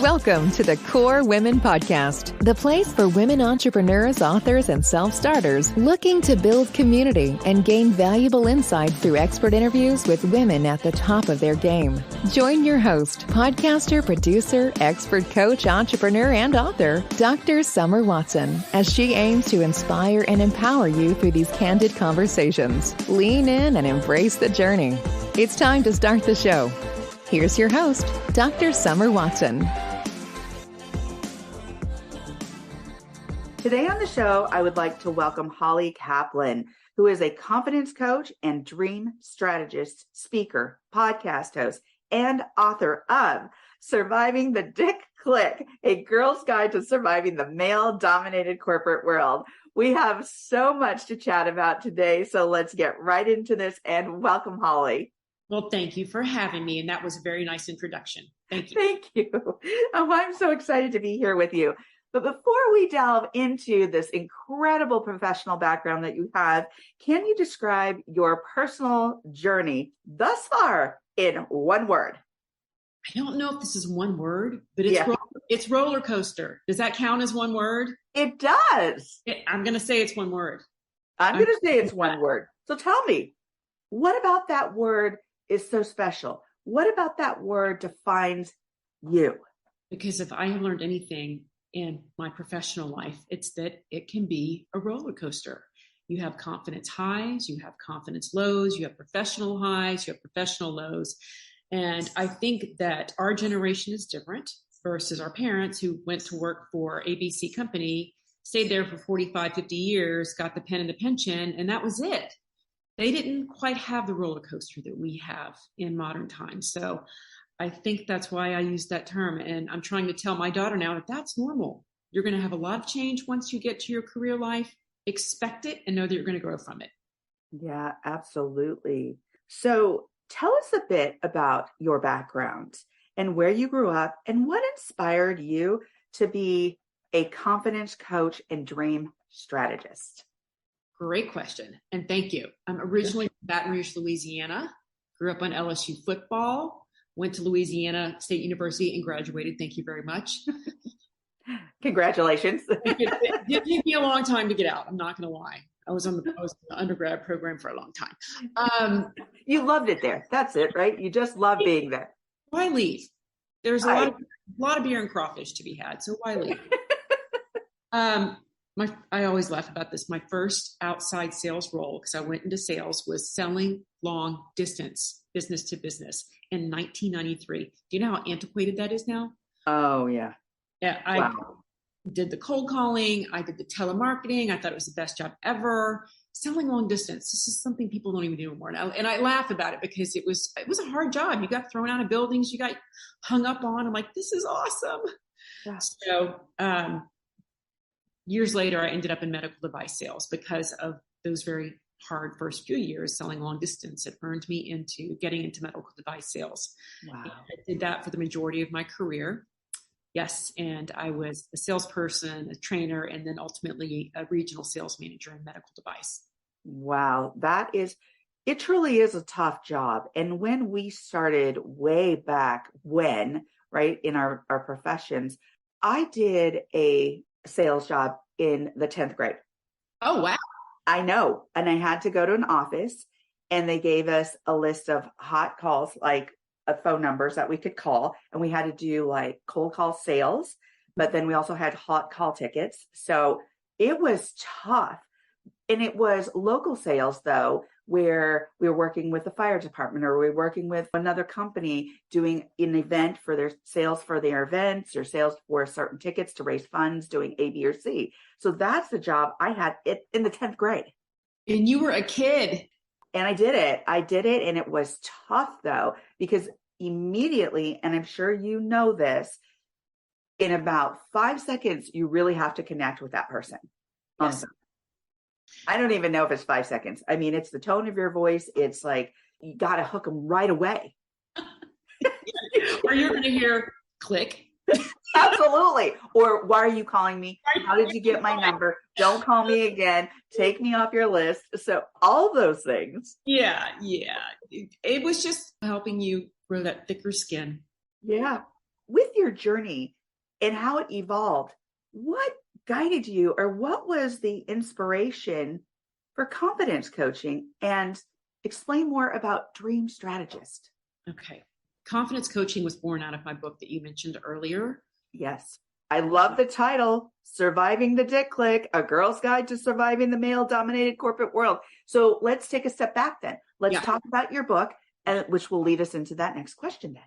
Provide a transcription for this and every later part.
Welcome to the Core Women Podcast, the place for women entrepreneurs, authors, and self-starters looking to build community and gain valuable insight through expert interviews with women at the top of their game. Join your host, podcaster, producer, expert coach, entrepreneur, and author, Dr. Summer Watson, as she aims to inspire and empower you through these candid conversations. Lean in and embrace the journey. It's time to start the show. Here's your host, Dr. Summer Watson. Today on the show, I would like to welcome Holly Caplan, who is a confidence coach and dream strategist, speaker, podcast host, and author of Surviving the Dick Clique, a girl's guide to surviving the male-dominated corporate world. We have so much to chat about today, so let's get right into this and welcome Holly. Well, thank you for having me. And that was a very nice introduction. Thank you. Thank you. Oh, I'm so excited to be here with you. But before we delve into this incredible professional background that you have, can you describe your personal journey thus far in one word? I don't know if this is one word, but it's roller coaster. Does that count as one word? It does. I'm going to say it's one word. I'm going to say it's one word. So tell me, what about that word is so special? What about that word defines you? Because if I have learned anything in my professional life, it's that it can be a roller coaster. You have confidence highs, you have confidence lows, you have professional highs, you have professional lows. And I think that our generation is different versus our parents who went to work for ABC company, stayed there for 45, 50 years, got the pen and the pension, and that was it. They didn't quite have the roller coaster that we have in modern times. So I think that's why I use that term. And I'm trying to tell my daughter now that that's normal. You're going to have a lot of change once you get to your career life. Expect it and know that you're going to grow from it. Yeah, absolutely. So tell us a bit about your background and where you grew up and what inspired you to be a confidence coach and dream strategist. Great question. And thank you. I'm originally from Baton Rouge, Louisiana, grew up on LSU football, went to Louisiana State University and graduated. Thank you very much. Congratulations. It did take me a long time to get out. I'm not going to lie. I was on the undergrad program for a long time. You loved it there. That's it, right? You just love being there. Why leave? There's a lot of beer and crawfish to be had. So why leave? I always laugh about this. My first outside sales role, because I went into sales, was selling long distance, business to business in 1993. Do you know how antiquated that is now? Oh, yeah. Yeah, I did the cold calling. I did the telemarketing. I thought it was the best job ever. Selling long distance. This is something people don't even do anymore now. And I laugh about it because it was a hard job. You got thrown out of buildings. You got hung up on. I'm like, this is awesome. Yeah. So, years later, I ended up in medical device sales because of those very hard first few years selling long distance. It earned me into getting into medical device sales. Wow. And I did that for the majority of my career. Yes. And I was a salesperson, a trainer, and then ultimately a regional sales manager in medical device. Wow. It truly is a tough job. And when we started way back right, in our professions, I did a sales job in the 10th grade. Oh, wow. I know. And I had to go to an office and they gave us a list of hot calls, like phone numbers that we could call. And we had to do like cold call sales, but then we also had hot call tickets. So it was tough. And it was local sales though, where we were working with the fire department or we were working with another company doing an event for their sales for their events or sales for certain tickets to raise funds doing A, B, or C. So that's the job I had in the 10th grade. And you were a kid. And I did it. And it was tough though, because immediately, and I'm sure you know this, in about 5 seconds, you really have to connect with that person. Yes. I don't even know if it's 5 seconds. I mean, it's the tone of your voice. It's like, you got to hook them right away. Or you're going to hear click. Absolutely. Or why are you calling me? How did you get my number? Don't call me again. Take me off your list. So all those things. Yeah. It was just helping you grow that thicker skin. Yeah. with your journey and how it evolved, what guided you, or what was the inspiration for confidence coaching? And explain more about Dream Strategist. Okay. Confidence coaching was born out of my book that you mentioned earlier. Yes. I love the title, Surviving the Dick Clique, A Girl's Guide to Surviving the Male-Dominated Corporate World. So let's take a step back then. Let's talk about your book, which will lead us into that next question then.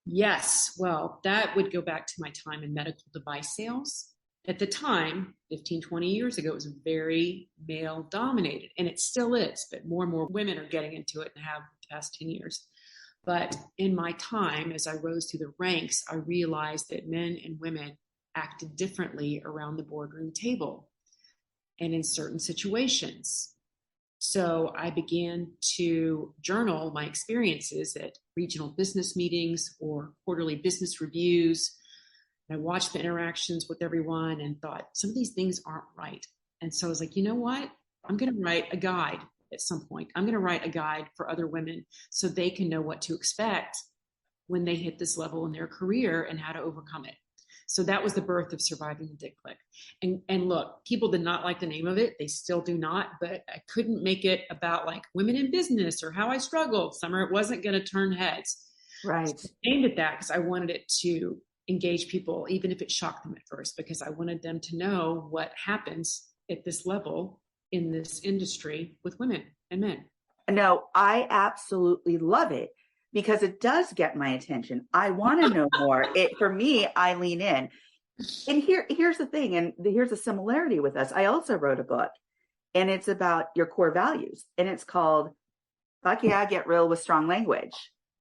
Yes. Well, that would go back to my time in medical device sales. At the time, 15, 20 years ago, it was very male dominated, and it still is, but more and more women are getting into it and have the past 10 years. But in my time, as I rose through the ranks, I realized that men and women acted differently around the boardroom table and in certain situations. So I began to journal my experiences at regional business meetings or quarterly business reviews. And I watched the interactions with everyone and thought, some of these things aren't right. And so I was like, you know what? I'm going to write a guide at some point. I'm going to write a guide for other women so they can know what to expect when they hit this level in their career and how to overcome it. So that was the birth of Surviving the Dick Clique. And look, people did not like the name of it. They still do not, but I couldn't make it about like women in business or how I struggled. Summer, it wasn't going to turn heads. Right. So I aimed at that because I wanted it to engage people, even if it shocked them at first, because I wanted them to know what happens at this level in this industry with women and men. No, I absolutely love it because it does get my attention. I want to know more. For me, I lean in. And here's the thing, and here's a similarity with us. I also wrote a book, and it's about your core values, and it's called Fuck Yeah, Get Real with Strong Language.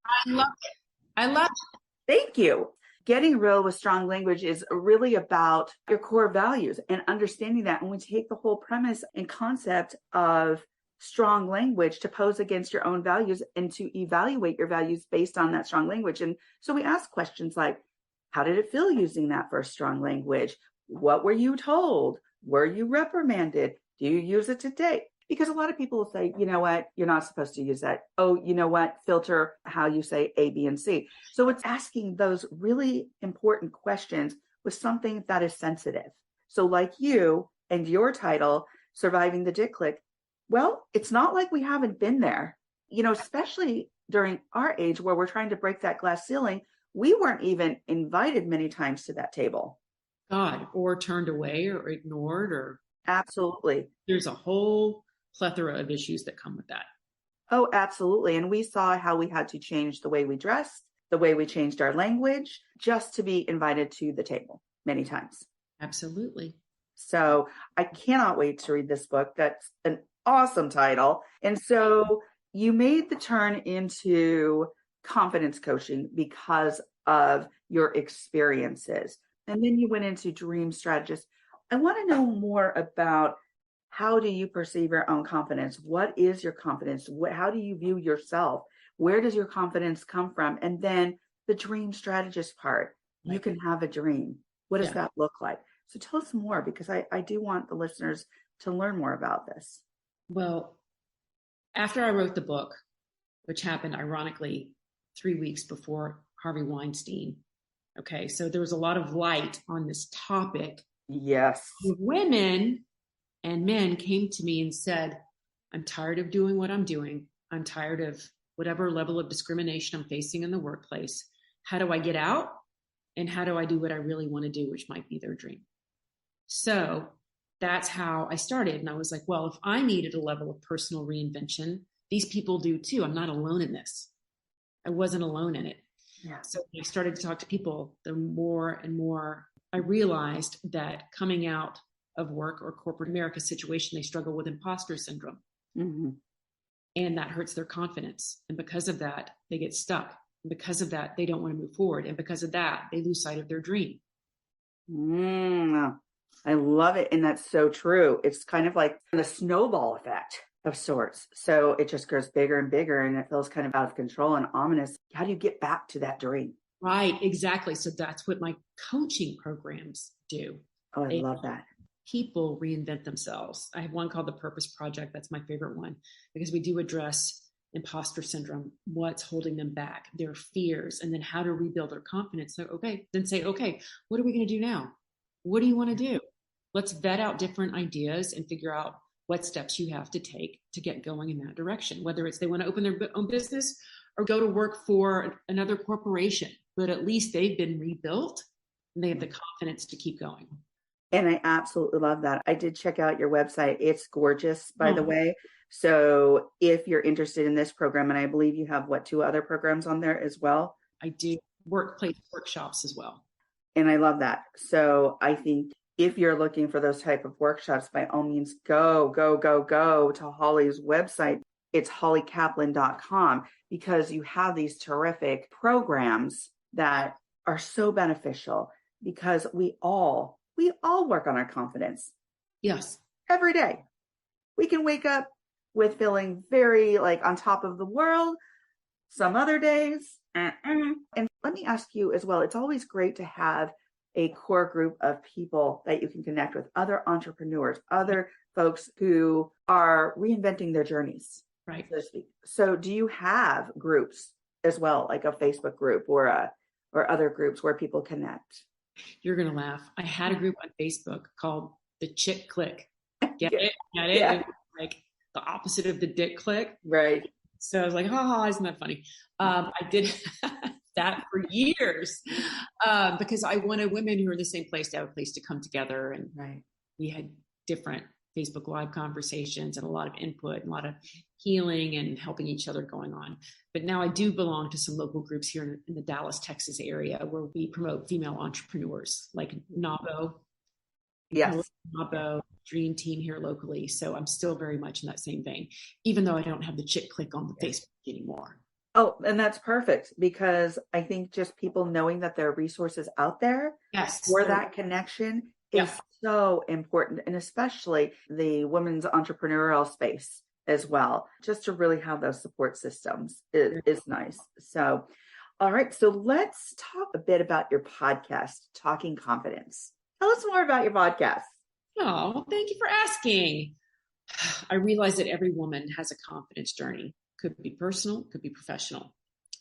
I love it. I love it. Thank you. Getting real with strong language is really about your core values and understanding that. And we take the whole premise and concept of strong language to pose against your own values and to evaluate your values based on that strong language. And so we ask questions like, how did it feel using that first strong language? What were you told? Were you reprimanded? Do you use it today? Because a lot of people will say, you know what, you're not supposed to use that. Oh, you know what, filter how you say A, B, and C. So it's asking those really important questions with something that is sensitive. So like you and your title, Surviving the Dick Clique, well, it's not like we haven't been there, especially during our age where we're trying to break that glass ceiling. We weren't even invited many times to that table. God, or turned away or ignored, or absolutely. There's a whole plethora of issues that come with that. Oh, absolutely. And we saw how we had to change the way we dressed, the way we changed our language, just to be invited to the table many times. Absolutely. So I cannot wait to read this book. That's an awesome title. And so you made the turn into confidence coaching because of your experiences. And then you went into Dream Strategist. I want to know more about, how do you perceive your own confidence? What is your confidence? How do you view yourself? Where does your confidence come from? And then the Dream Strategist part. You can have a dream. What does that look like? So tell us more, because I do want the listeners to learn more about this. Well, after I wrote the book, which happened ironically 3 weeks before Harvey Weinstein. Okay, so there was a lot of light on this topic. Yes. Women and men came to me and said, I'm tired of doing what I'm doing. I'm tired of whatever level of discrimination I'm facing in the workplace. How do I get out? And how do I do what I really want to do, which might be their dream? So that's how I started. And I was like, well, if I needed a level of personal reinvention, these people do too. I'm not alone in this. I wasn't alone in it. Yeah. So when I started to talk to people, the more and more I realized that coming out of work or corporate America situation, they struggle with imposter syndrome. Mm-hmm. And that hurts their confidence. And because of that, they get stuck. And because of that, they don't want to move forward. And because of that, they lose sight of their dream. I love it. And that's so true. It's kind of like the snowball effect of sorts. So it just grows bigger and bigger, and it feels kind of out of control and ominous. How do you get back to that dream? Right, exactly. So that's what my coaching programs do. Oh, I love that. People reinvent themselves. I have one called the Purpose Project. That's my favorite one, because we do address imposter syndrome, what's holding them back, their fears, and then how to rebuild their confidence. So, okay, what are we going to do now? What do you want to do? Let's vet out different ideas and figure out what steps you have to take to get going in that direction, whether it's they want to open their own business or go to work for another corporation, but at least they've been rebuilt and they have the confidence to keep going. And I absolutely love that. I did check out your website. It's gorgeous, by the way. So if you're interested in this program, and I believe you have 2 other programs on there as well. I do workplace workshops as well. And I love that. So I think if you're looking for those type of workshops, by all means, go to Holly's website. It's hollykaplan.com, because you have these terrific programs that are so beneficial, because we all work on our confidence. Yes. Every day. We can wake up with feeling very on top of the world. Some other days. And let me ask you as well, it's always great to have a core group of people that you can connect with, other entrepreneurs, other folks who are reinventing their journeys, right? So to speak. So do you have groups as well, like a Facebook group or other groups where people connect? You're going to laugh. I had a group on Facebook called the Chick Clique. Get it? Yeah. It was like the opposite of the Dick Clique. Right. So I was like, oh, isn't that funny? I did that for years because I wanted women who are in the same place to have a place to come together. And we had different Facebook Live conversations and a lot of input and a lot of healing and helping each other going on. But now I do belong to some local groups here in the Dallas, Texas area where we promote female entrepreneurs like NABO. Yes. NABO Dream Team here locally. So I'm still very much in that same vein, even though I don't have the Chick Clique on the Facebook anymore. Oh, and that's perfect, because I think just people knowing that there are resources out there for that connection is so important. And especially the women's entrepreneurial space as well, just to really have those support systems is nice. So, all right. So let's talk a bit about your podcast, Talking Confidence. Tell us more about your podcast. Oh, thank you for asking. I realize that every woman has a confidence journey. Could be personal, could be professional.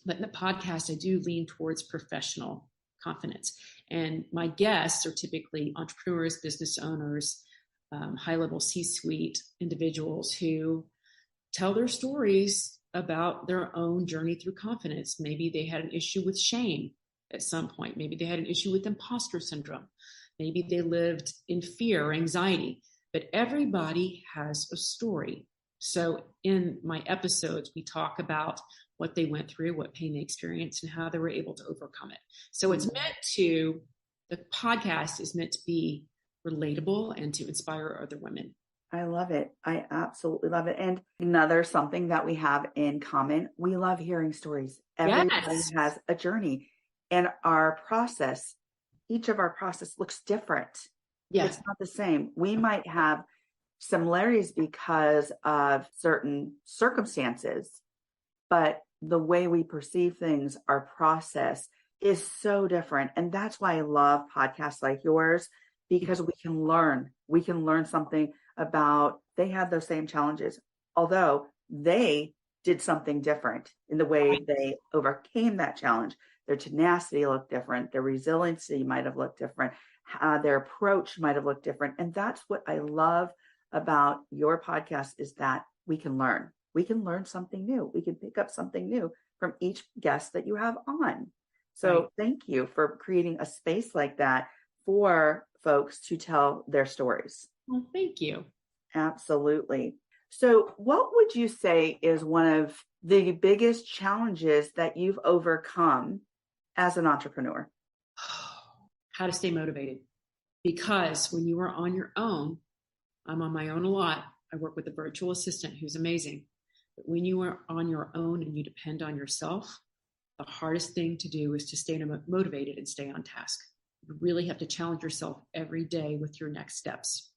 But in the podcast, I do lean towards professional confidence. And my guests are typically entrepreneurs, business owners, high-level C-suite individuals who tell their stories about their own journey through confidence. Maybe they had an issue with shame at some point. Maybe they had an issue with imposter syndrome. Maybe they lived in fear or anxiety. But everybody has a story. So in my episodes, we talk about what they went through, what pain they experienced, and how they were able to overcome it. So the podcast is meant to be relatable and to inspire other women. I love it. I absolutely love it. And something that we have in common, we love hearing stories. Everybody has a journey, and each of our process looks different. Yes. It's not the same. We might have similarities because of certain circumstances, but the way we perceive things, our process is so different. And that's why I love podcasts like yours, because we can learn something about, they had those same challenges, although they did something different in the way they overcame that challenge. Their tenacity looked different. Their resiliency might have looked different. Their approach might have looked different. And that's what I love about your podcast, is that we can learn something new. We can pick up something new from each guest that you have on. So Thank you for creating a space like that for folks to tell their stories. Well, thank you. Absolutely. So what would you say is one of the biggest challenges that you've overcome as an entrepreneur? How to stay motivated. Because when you are on your own, I'm on my own a lot. I work with a virtual assistant who's amazing. But when you are on your own and you depend on yourself, the hardest thing to do is to stay motivated and stay on task. You really have to challenge yourself every day with your next steps.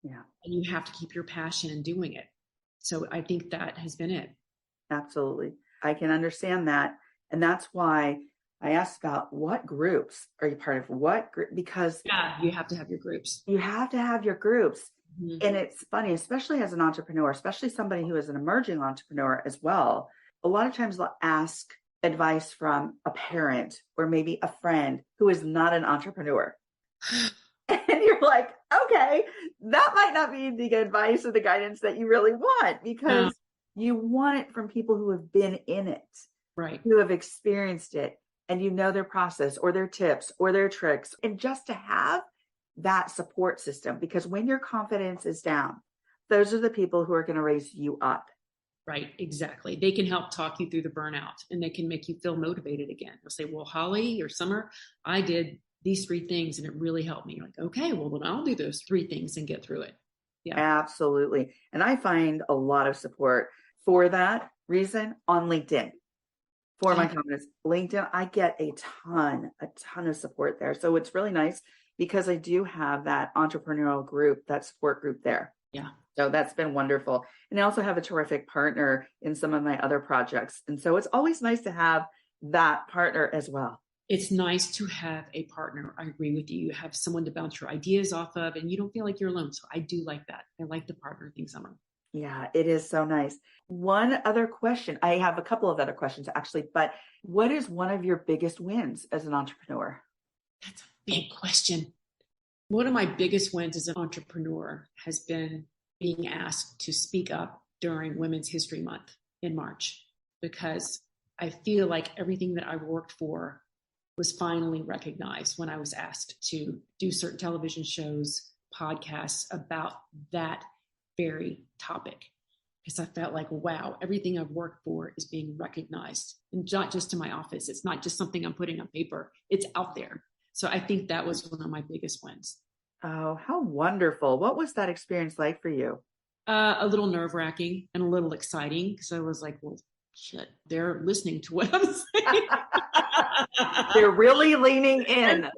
Yeah. And you have to keep your passion in doing it. So I think that has been it. Absolutely. I can understand that. And that's why I asked about what groups are you part of? What group? Because you have to have your groups. You have to have your groups. And it's funny, especially as an entrepreneur, especially somebody who is an emerging entrepreneur as well. A lot of times they'll ask advice from a parent or maybe a friend who is not an entrepreneur. And you're like, okay, that might not be the advice or the guidance that you really want, because you want it from people who have been in it, right? Who have experienced it, and you know their process or their tips or their tricks. And just to have that support system, because when your confidence is down, those are the people who are going to raise you up. Right, exactly. They can help talk you through the burnout, and they can make you feel motivated again. They'll say, well, Holly or Summer, I did these 3 things and it really helped me. You're like, okay, well, then I'll do those 3 things and get through it. Yeah, absolutely. And I find a lot of support for that reason on LinkedIn. For my confidence, LinkedIn, I get a ton of support there. So it's really nice because I do have that entrepreneurial group, that support group there. Yeah. So that's been wonderful. And I also have a terrific partner in some of my other projects. And so it's always nice to have that partner as well. It's nice to have a partner. I agree with you. You have someone to bounce your ideas off of, and you don't feel like you're alone. So I do like that. I like the partner thing, Summer. Yeah, it is so nice. One other question. I have a couple of other questions actually, but what is one of your biggest wins as an entrepreneur? That's a big question. One of my biggest wins as an entrepreneur has been being asked to speak up during Women's History Month in March, because I feel like everything that I worked for was finally recognized when I was asked to do certain television shows, podcasts about that very topic. Because I felt like, wow, everything I've worked for is being recognized, and not just in my office. It's not just something I'm putting on paper. It's out there. So I think that was one of my biggest wins. Oh, how wonderful. What was that experience like for you? A little nerve-wracking and a little exciting, because I was like, well, shit, they're listening to what I'm saying. They're really leaning in.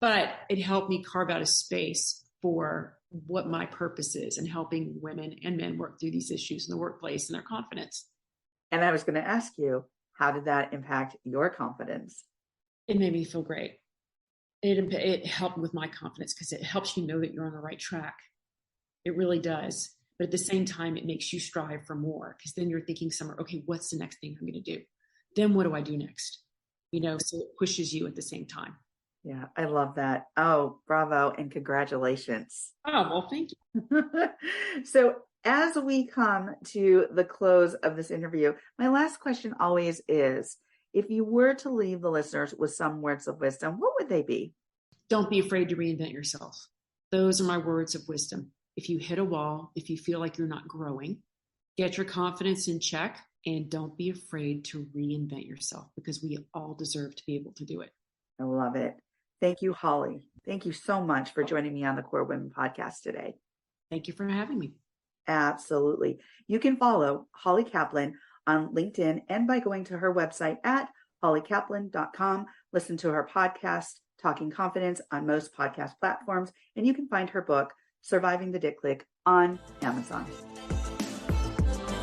But it helped me carve out a space for what my purpose is and helping women and men work through these issues in the workplace and their confidence. And I was going to ask you, how did that impact your confidence? It made me feel great. It helped with my confidence, because it helps you know that you're on the right track. It really does. But at the same time, it makes you strive for more, because then you're thinking, Summer, okay, what's the next thing I'm going to do? Then what do I do next? So it pushes you at the same time. Yeah, I love that. Oh, bravo and congratulations. Oh, well, thank you. So as we come to the close of this interview, my last question always is, if you were to leave the listeners with some words of wisdom, what would they be? Don't be afraid to reinvent yourself. Those are my words of wisdom. If you hit a wall, if you feel like you're not growing, get your confidence in check, and don't be afraid to reinvent yourself, because we all deserve to be able to do it. I love it. Thank you, Holly. Thank you so much for joining me on the Core Women podcast today. Thank you for having me. Absolutely. You can follow Holly Caplan on LinkedIn and by going to her website at hollycaplan.com. Listen to her podcast, Talking Confidence, on most podcast platforms. And you can find her book, Surviving the Dick Clique, on Amazon.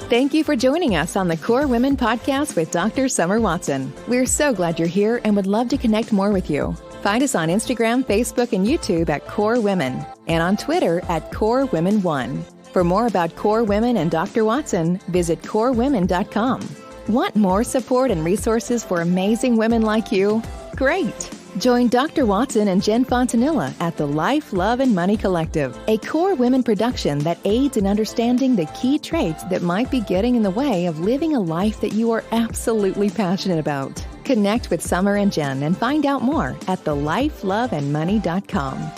Thank you for joining us on the Core Women podcast with Dr. Summer Watson. We're so glad you're here and would love to connect more with you. Find us on Instagram, Facebook, and YouTube at Core Women, and on Twitter at Core Women 1. For more about Core Women and Dr. Watson, visit corewomen.com. Want more support and resources for amazing women like you? Great! Join Dr. Watson and Jen Fontanilla at the Life, Love, and Money Collective, a Core Women production that aids in understanding the key traits that might be getting in the way of living a life that you are absolutely passionate about. Connect with Summer and Jen and find out more at thelifeloveandmoney.com.